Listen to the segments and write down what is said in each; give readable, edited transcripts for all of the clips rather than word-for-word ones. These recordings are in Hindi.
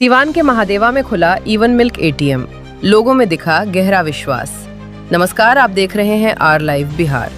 सिवान के महादेवा में खुला इवन मिल्क एटीएम, लोगों में दिखा गहरा विश्वास। नमस्कार, आप देख रहे हैं आर लाइव बिहार।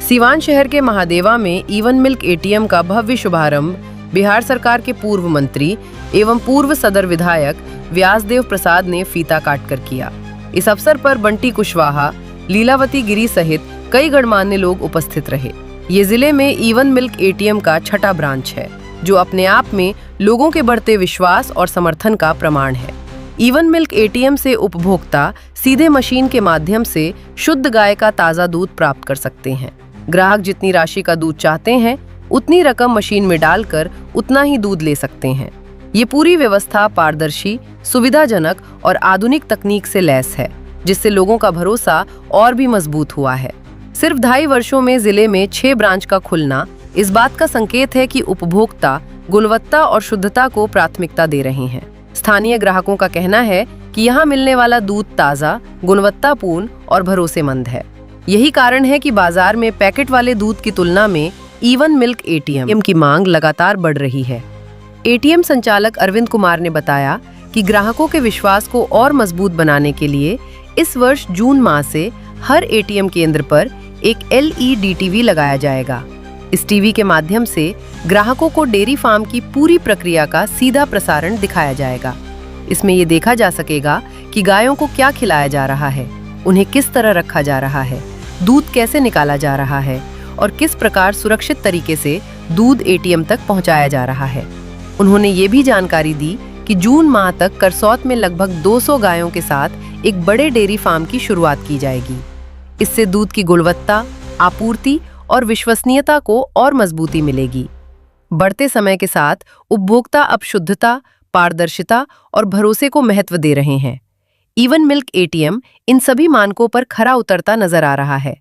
सिवान शहर के महादेवा में इवन मिल्क एटीएम का भव्य शुभारंभ बिहार सरकार के पूर्व मंत्री एवं पूर्व सदर विधायक व्यासदेव प्रसाद ने फीता काट कर किया। इस अवसर पर बंटी कुशवाहा, लीलावती गिरी सहित कई गणमान्य लोग उपस्थित रहे। ये जिले में इवन मिल्क एटीएम का छठा ब्रांच है, जो अपने आप में लोगों के बढ़ते विश्वास और समर्थन का प्रमाण है। इवन मिल्क एटीएम से उपभोक्ता सीधे मशीन के माध्यम से शुद्ध गाय का ताज़ा दूध प्राप्त कर सकते हैं। ग्राहक जितनी राशि का दूध चाहते हैं, उतनी रकम मशीन में डालकर उतना ही दूध ले सकते हैं। ये पूरी व्यवस्था पारदर्शी, सुविधाजनक और आधुनिक तकनीक से लैस है, जिससे लोगों का भरोसा और भी मजबूत हुआ है। सिर्फ 2.5 वर्षों में जिले में 6 ब्रांच का खुलना इस बात का संकेत है कि उपभोक्ता गुणवत्ता और शुद्धता को प्राथमिकता दे रहे हैं। स्थानीय ग्राहकों का कहना है कि यहाँ मिलने वाला दूध ताज़ा, गुणवत्तापूर्ण और भरोसेमंद है। यही कारण है कि बाजार में पैकेट वाले दूध की तुलना में इवन मिल्क एटीएम की मांग लगातार बढ़ रही है। एटीएम संचालक अरविंद कुमार ने बताया कि ग्राहकों के विश्वास को और मजबूत बनाने के लिए इस वर्ष जून माह से हर एटीएम केंद्र पर एक LED टीवी लगाया जाएगा। इस टीवी के माध्यम से ग्राहकों को डेयरी फार्म की पूरी प्रक्रिया का सीधा प्रसारण दिखाया जाएगा। इसमें ये देखा जा सकेगा कि गायों को क्या खिलाया जा रहा है, उन्हें किस तरह रखा जा रहा है, दूध कैसे निकाला जा रहा है और किस प्रकार सुरक्षित तरीके से दूध एटीएम तक पहुंचाया जा रहा है। उन्होंने ये भी जानकारी दी कि जून माह तक करसौत में लगभग 200 गायों के साथ एक बड़े डेयरी फार्म की शुरुआत की जाएगी। इससे दूध की गुणवत्ता, आपूर्ति और विश्वसनीयता को और मजबूती मिलेगी। बढ़ते समय के साथ उपभोक्ता अब शुद्धता, पारदर्शिता और भरोसे को महत्व दे रहे हैं। इवन मिल्क एटीएम इन सभी मानकों पर खरा उतरता नजर आ रहा है।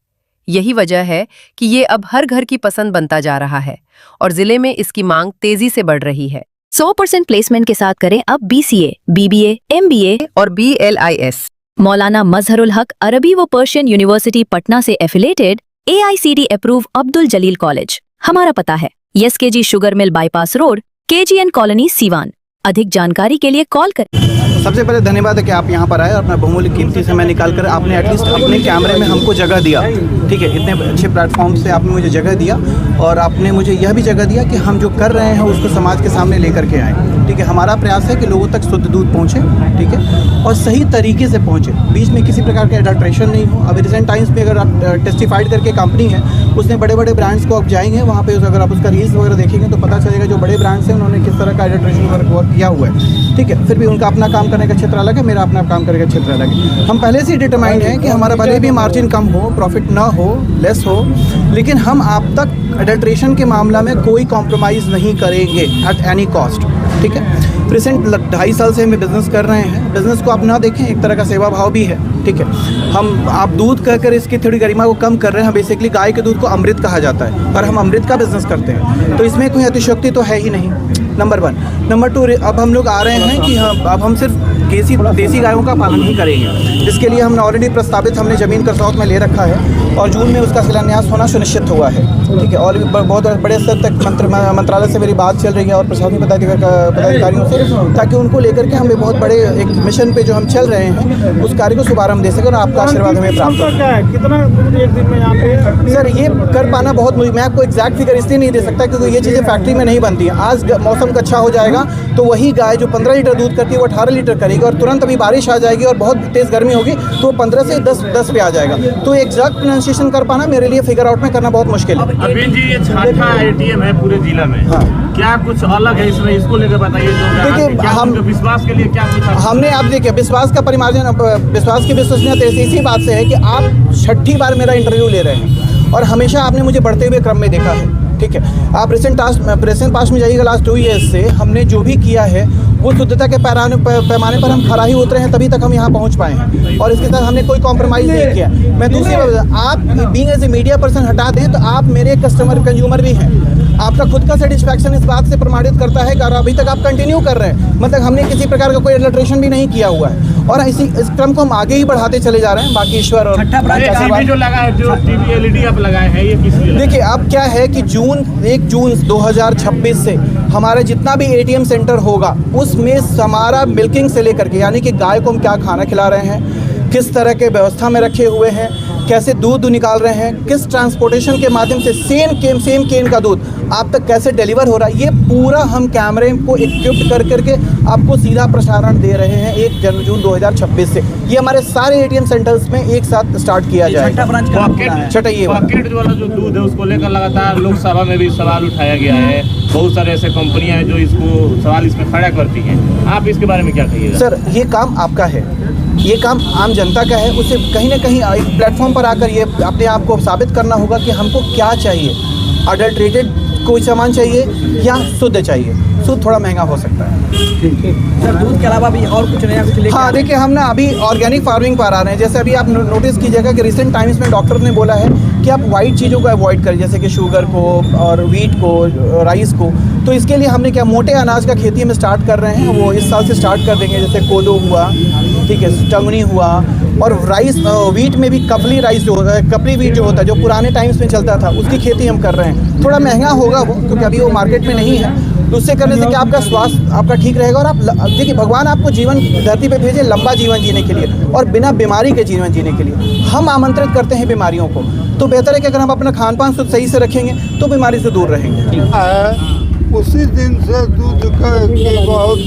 यही वजह है कि ये अब हर घर की पसंद बनता जा रहा है और जिले में इसकी मांग तेजी से बढ़ रही है। 100% प्लेसमेंट के साथ करें अब BCA, BBA, MBA और BLIS। मौलाना मजहरुल हक अरबी व पर्शियन यूनिवर्सिटी पटना से एफिलेटेड AICTE अप्रूव अब्दुल जलील कॉलेज। हमारा पता है SKG sugar mill bypass road, KGN colony, Siwan. अधिक जानकारी के लिए कॉल करें। सबसे पहले धन्यवाद है कि आप यहाँ पर आए और अपना बहुमूल्य कीमती समय निकालकर आपने एटलीस्ट अपने कैमरे में हमको जगह दिया। ठीक है, इतने अच्छे प्लेटफॉर्म से आपने मुझे जगह दिया और आपने मुझे यह भी जगह दिया कि हम जो कर रहे हैं उसको समाज के सामने लेकर के आएँ। ठीक है, हमारा प्रयास है कि लोगों तक शुद्ध दूध पहुँचे, ठीक है, और सही तरीके से पहुँचे, बीच में किसी प्रकार का एडल्ट्रेशन नहीं हो। अभी रिसेंट टाइम्स में अगर आप टेस्टिफाइड करके कंपनी है, उसने बड़े बड़े ब्रांड्स को आप जाएंगे वहाँ पे, अगर आप उसका रील्स वगैरह देखेंगे तो पता चलेगा जो बड़े ब्रांड्स हैं उन्होंने किस तरह का एडल्ट्रेशन वर्क किया हुआ है। ठीक है, फिर भी उनका अपना काम करने का क्षेत्र अलग है, मेरा अपना काम करने का क्षेत्र अलग है। हम पहले से ही डिटरमाइंड हैं कि हमारा भले भी मार्जिन कम हो, प्रॉफिट ना हो, लेस हो, लेकिन हम आप तक एडल्ट्रेशन के मामला में कोई कॉम्प्रोमाइज़ नहीं करेंगे एट एनी कॉस्ट। ठीक है, रिसेंट 2.5 साल से हम बिज़नेस कर रहे हैं। बिज़नेस को आप ना देखें, एक तरह का सेवा भाव भी है। ठीक है, हम आप दूध कहकर इसकी थोड़ी गरिमा को कम कर रहे हैं। बेसिकली गाय के दूध को अमृत कहा जाता है और हम अमृत का बिज़नेस करते हैं, तो इसमें कोई अतिशयोक्ति तो है ही नहीं, नंबर 1। नंबर 2, अब हम लोग आ रहे हैं कि अब हम सिर्फ देसी गायों का पालन ही करेंगे। इसके लिए हमने ऑलरेडी प्रस्तावित हमने ज़मीन करसौत में ले रखा है और जून में उसका शिलान्यास होना सुनिश्चित हुआ है। ठीक है, और बहुत बड़े स्तर तक मंत्रालय से मेरी बात चल रही है और प्रशासनिक पदाधिकारियों से, ताकि उनको लेकर के हमें बहुत बड़े एक मिशन पे जो हम चल रहे हैं उस कार्य को शुभारंभ दे सकें और आपका आशीर्वाद हमें प्राप्त हो। कितना एक दिन में यहाँ पे सर ये कर पाना बहुत मुश्किल, मैं आपको एग्जैक्ट फिगर इसलिए नहीं दे सकता क्योंकि ये चीज़ें फैक्ट्री में नहीं बनती हैं। आज मौसम अच्छा हो जाएगा तो वही गाय जो 15 लीटर दूध करती है वो 18 लीटर करेगी, और तुरंत अभी बारिश आ जाएगी और बहुत तेज़ गर्मी होगी तो 15 से 10 पे आ जाएगा। तो एग्जैक्ट प्रोनाउंसिएशन कर पाना मेरे लिए फिगर आउट में करना बहुत मुश्किल है। अरविंद जी, ये छठा एटीएम है पूरे जिला में। हाँ, क्या कुछ अलग है इसमें, इसको लेकर बताइए। देखिए, हम विश्वास के लिए क्या कुछ हमने आप देखिए विश्वास का परिमार्जन, विश्वास की विश्वसनीयता इसी बात से है कि आप 6ठी बार मेरा इंटरव्यू ले रहे हैं और हमेशा आपने मुझे बढ़ते हुए क्रम में देखा है। ठीक है, आप रिसेंट पास्ट में जाइएगा, लास्ट 2 ईयर्स से हमने जो भी किया है वो शुद्धता के पैमाने पर हम खरा ही उतरे हैं, तभी तक हम यहाँ पहुँच पाए हैं और इसके साथ हमने कोई कॉम्प्रोमाइज़ नहीं किया। मैं दूसरी बात, आप being as a media person हटा दें तो आप मेरे कस्टमर कंज्यूमर भी हैं। आपका खुद का सेटिस्फैक्शन इस बात से प्रमाणित करता है कि अभी तक आप कंटिन्यू कर रहे हैं, मतलब हमने किसी प्रकार का कोई एडल्ट्रेशन भी नहीं किया हुआ है और इस क्रम को हम आगे ही बढ़ाते चले जा रहे हैं। बाकी ईश्वर और जो लगा है, जो टीवी LED आप लगाए हैं, ये किस लिए? देखिए, अब क्या है कि 1 जून 2026 से हमारे जितना भी एटीएम सेंटर होगा उसमें हमारा मिल्किंग से लेकर के, यानी कि गाय को हम क्या खाना खिला रहे हैं, किस तरह के व्यवस्था में रखे हुए हैं, कैसे दूध निकाल रहे हैं, किस ट्रांसपोर्टेशन के माध्यम से सेम केन का दूध आप तक कैसे डिलीवर हो रहा है, ये पूरा हम कैमरे को इक्विप्ड कर करके आपको सीधा प्रसारण दे रहे हैं 1 जून 2026 से। ये हमारे सारे एटीएम सेंटर्स में एक साथ स्टार्ट किया जाएगा। छठा ये पॉकेट वाला जो दूध है उसको लेकर लगातार लोकसभा में भी सवाल उठाया गया है। बहुत सारे ऐसे कंपनियां हैं जो इसको सवाल इसमें खड़ा करती हैं। आप इसके बारे में क्या कहिएगा? सर, ये काम आपका है, ये काम आम जनता का है। उसे कहीं ना कहीं एक प्लेटफॉर्म पर आकर ये अपने आप को साबित करना होगा कि हमको क्या चाहिए, अडल्ट्रेटेड कोई सामान चाहिए या शुद्ध चाहिए। शुद्ध थोड़ा महंगा हो सकता है। सर, दूध के अलावा भी और कुछ नया कुछ लेके हाँ, देखिए हम ना अभी ऑर्गेनिक फार्मिंग पर आ रहे हैं। जैसे अभी आप नोटिस कीजिएगा कि रिसेंट टाइम्स में डॉक्टर ने बोला है कि आप वाइट चीज़ों को अवॉइड करें, जैसे कि शुगर को और वीट को, राइस को। तो इसके लिए हमने क्या मोटे अनाज का खेती हम स्टार्ट कर रहे हैं, वो इस साल से स्टार्ट कर देंगे। जैसे कोदो हुआ, ठीक है, टंगनी हुआ, और राइस वीट में भी कपली राइस जो होता है, कपली वीट जो होता है, जो पुराने टाइम्स में चलता था, उसकी खेती हम कर रहे हैं। थोड़ा महंगा होगा वो, क्योंकि अभी वो मार्केट में नहीं है। तो उससे करने से क्या आपका स्वास्थ्य आपका ठीक रहेगा। और आप देखिए, भगवान आपको जीवन धरती पे भेजे लंबा जीवन जीने के लिए और बिना बीमारी के जीवन जीने के लिए। हम आमंत्रित करते हैं बीमारियों को, तो बेहतर है कि अगर हम अपना खान पान सही से रखेंगे तो बीमारी से दूर रहेंगे। उसी दिन से दूध की बहुत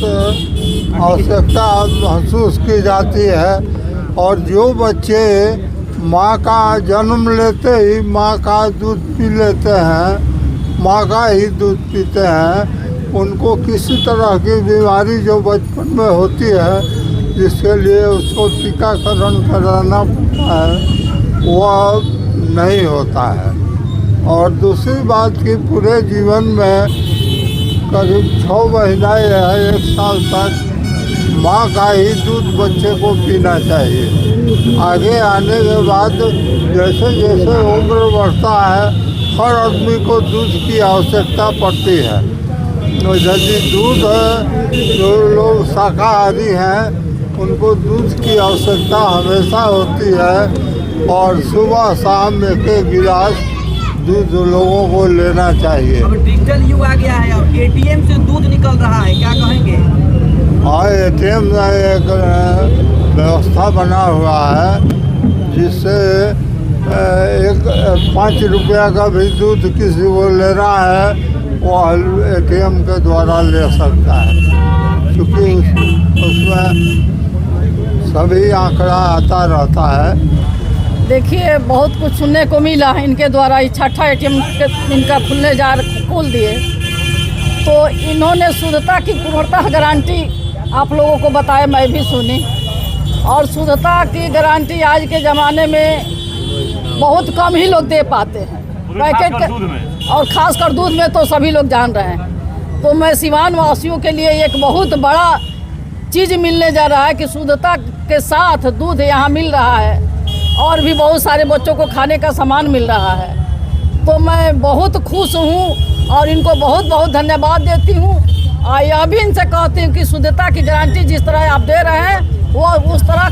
आवश्यकता महसूस की जाती है। और जो बच्चे माँ का जन्म लेते ही माँ का दूध पी लेते हैं, माँ का ही दूध पीते हैं, उनको किसी तरह की बीमारी जो बचपन में होती है, जिसके लिए उसको टीकाकरण कराना पड़ता है, वह नहीं होता है। और दूसरी बात कि पूरे जीवन में करीब 6 महीना या 1 साल तक माँ का ही दूध बच्चे को पीना चाहिए। आगे आने के बाद जैसे जैसे उम्र बढ़ता है, हर आदमी को दूध की आवश्यकता पड़ती है। तो यदि दूध जो लोग शाकाहारी हैं उनको दूध की आवश्यकता हमेशा होती है। और सुबह शाम एक गिलास दूध लोगों को लेना चाहिए। अब डिजिटल युग आ गया है और एटीएम से दूध निकल रहा है, क्या कहेंगे? हाँ, एटीएम में एक व्यवस्था बना हुआ है जिससे 5 रुपया का भी दूध किसी को लेना है वो एटीएम के द्वारा ले सकता है, क्योंकि उसमें सभी आंकड़ा आता रहता है। देखिए, बहुत कुछ सुनने को मिला है इनके द्वारा। छठा एटीएम इनका खोल दिए, तो इन्होंने शुद्धता की पूर्णतः गारंटी आप लोगों को बताया, मैं भी सुनी। और शुद्धता की गारंटी आज के ज़माने में बहुत कम ही लोग दे पाते हैं। पैकेट और ख़ासकर दूध में तो सभी लोग जान रहे हैं। तो मैं सिवान वासियों के लिए एक बहुत बड़ा चीज़ मिलने जा रहा है कि शुद्धता के साथ दूध यहाँ मिल रहा है और भी बहुत सारे बच्चों को खाने का सामान मिल रहा है। तो मैं बहुत खुश हूँ और इनको बहुत बहुत धन्यवाद देती हूँ। और यह भी इनसे कहती हूँ कि शुद्धता की गारंटी जिस तरह आप दे रहे हैं वो उस तरह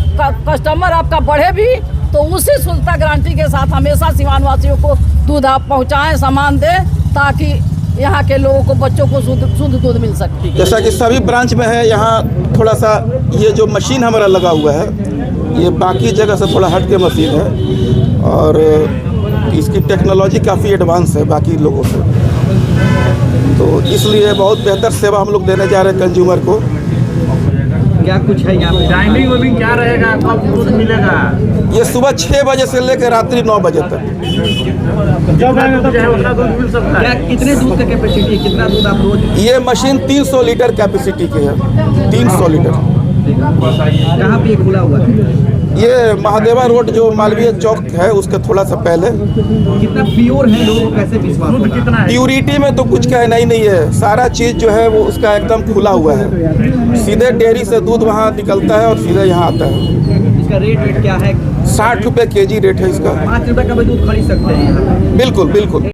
कस्टमर आपका बढ़े भी, तो उसी शुद्धता गारंटी के साथ हमेशा सिवान वासियों को दूध आप पहुँचाएँ, सामान दें, ताकि यहाँ के लोगों को, बच्चों को शुद्ध दूध मिल सके। जैसा कि सभी ब्रांच में है, यहाँ थोड़ा सा ये जो मशीन हमारा लगा हुआ है, ये बाकी जगह से थोड़ा हट के मशीन है और इसकी टेक्नोलॉजी काफ़ी एडवांस है बाकी लोगों से, तो इसलिए बहुत बेहतर सेवा हम लोग देने जा रहे हैं कंज्यूमर को। क्या कुछ है यहाँ पे? टाइमिंग में भी क्या रहेगा, कब दूध मिलेगा? ये सुबह 6 बजे से लेकर रात्रि 9 बजे तक। जब चाहे उतना दूध मिल सकता क्या है। कितने दूध का कैपेसिटी, कितना दूध आप रोज? ये मशीन 300 लीटर कैपेसिटी की है, 300 लीटर। कहाँ पे ये खुला हुआ है? ये महादेवा रोड जो मालवीय चौक है उसके थोड़ा सा पहले। कितना प्योर है, लोगों को कैसे विश्वास दूध होगा? कितना है? प्यूरिटी में तो कुछ कहना ही नहीं है, सारा चीज़ जो है वो उसका एकदम खुला हुआ है। सीधे डेयरी से दूध वहाँ निकलता है और सीधे यहाँ आता है। इसका रेट क्या है? 60 रुपये kg रेट है इसका। 5 रुपये का भी दूध खरीद सकते हैं यहाँ? बिल्कुल बिल्कुल।